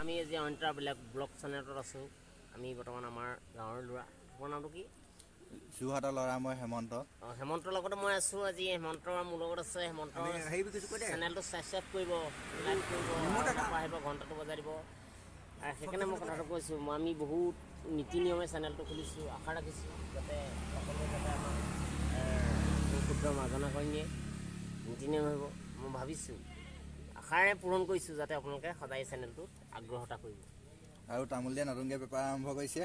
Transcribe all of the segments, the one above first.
আমি আজি অন্যটা ব্লগ চেনেলত আছোঁ। আমি বৰ্তমান আমাৰ গাঁৱৰ ল'ৰা। আপোনাৰ নামটো কি? যোৰহাটৰ ল'ৰা মই হেমন্ত। হেমন্তৰ লগতে মই আছোঁ। আজি হেমন্ত মোৰ লগত আছে। হেমন্তৰ চেনেলটো ছাবস্ক্ৰাইব কৰিব, লাইক কৰিব, তাৰপৰা আহিব ঘণ্টাটো বজাই দিব। সেইকাৰণে মই কথাটো কৈছোঁ, আমি বহুত নীতি নিয়মে চেনেলটো খুলিছোঁ। আশা ৰাখিছোঁ যাতে সকলোৱে যাতে আমাক শুদ্ধ মাৰ্জনা কৰি নিয়ে, নীতি নিয়ম হ'ব। মই ভাবিছোঁ, আশাৰে পূৰণ কৰিছোঁ যাতে আপোনালোকে সদায় চেনেলটোত আগ্ৰহতা কৰিব। আৰু তামোল দিয়া নতুনকৈ বেপাৰ আৰম্ভ কৰিছে।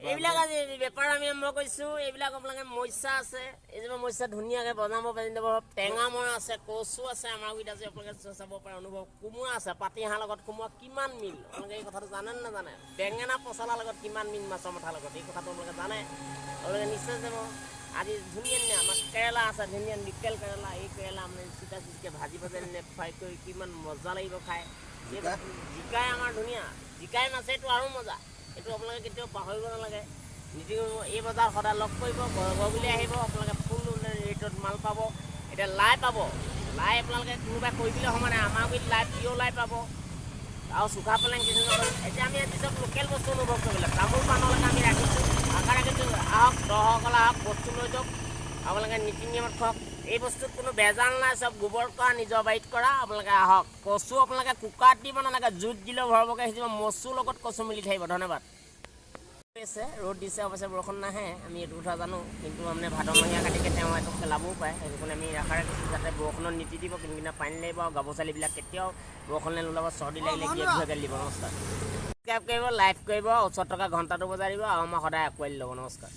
এইবিলাক আজি বেপাৰ আমি আৰম্ভ কৰিছোঁ। এইবিলাক আপোনালোকে মৰিচা আছে, এইজোপা মৰিচা ধুনীয়াকৈ বনাব পাৰি যাব। টেঙা মৰা আছে, কচু আছে, আমাৰ গুৰিত আছে, আপোনালোকে চাব পাৰে অনুভৱ। কোমোৰা আছে, পাতিহাঁহৰ লগত কোমোৰা কিমান মিল, আপোনালোকে এই কথাটো জানে নে নাজানে? বেঙেনা পচলাৰ লগত কিমান মিল, মাছৰ মাথাৰ লগত, এই কথাটো আপোনালোকে জানে? আপোনালোকে নিশ্চয় যাব। আজি ধুনীয়া ধুনীয়া আমাৰ কেৰেলা আছে, ধুনীয়া লোকেল কেৰেলা। এই কেৰেলা মানে চিটা চিটিকৈ ভাজি নে ফ্ৰাই কৰি কিমান মজা লাগিব খাই। জিকাই আমাৰ ধুনীয়া, জিকাই মাছেটো আৰু মজা। এইটো আপোনালোকে কেতিয়াও পাহৰিব নালাগে। নীতি এই বজাৰ সদায় লগ কৰিব, ঘৰ বুলি আহিব, আপোনালোকে ফুল ৰেটত মাল পাব। এতিয়া লাই পাব, লাই আপোনালোকে কোনোবাই কৰি দিলে সমানে আমাৰ গুৰিত লাই পিঅ' লাই পাব আৰু চুখা পালেং কিছু নকৰে। এতিয়া আমি আজি চব লোকেল বস্তু অনুভৱ কৰিবলৈ তামোল পাণলৈকে আমি ৰাখিছোঁ। আশা ৰাখিছোঁ আহক, দৰ্শকসকলে আহক, বস্তু লৈ যাওক, আপোনালোকে নীতি নিয়মত খাওক। এই বস্তুত কোনো বেজাল নাই, চব গোবৰ কৰা, নিজৰ বাৰীত কৰা। আপোনালোকে আহক। কচু আপোনালোকে কুকাৰত দিব নালাগে, জুইত দিলেও ভৰবকৈ সিজিব। মচুৰ লগত কচু মিলি থাকিব। ধন্যবাদ। ৰ'দ দিছে, অৱশ্যে বৰষুণ নাহে, আমি এইটো কথা জানো। কিন্তু মানে ভাদমহীয়া কাটিকে তেওঁ এইটো পেলাবও পাৰে। সেইটো কাৰণে আমি আশা ৰাখিছোঁ যাতে বৰষুণত নীতি দিব, কিনকিনা পানী লাগিব আৰু গাভৰুছোৱালীবিলাক কেতিয়াও বৰষুণে নোলাব। চৰ্দি লাগিলে গিয়ে দিব। নমস্কাৰ। ছাবস্ক্ৰাইব কৰিব, লাইক কৰিব, ওচৰত থকা ঘণ্টাটো বজাই দিব আৰু আমাক সদায় আঁকোৱালি ল'ব। নমস্কাৰ।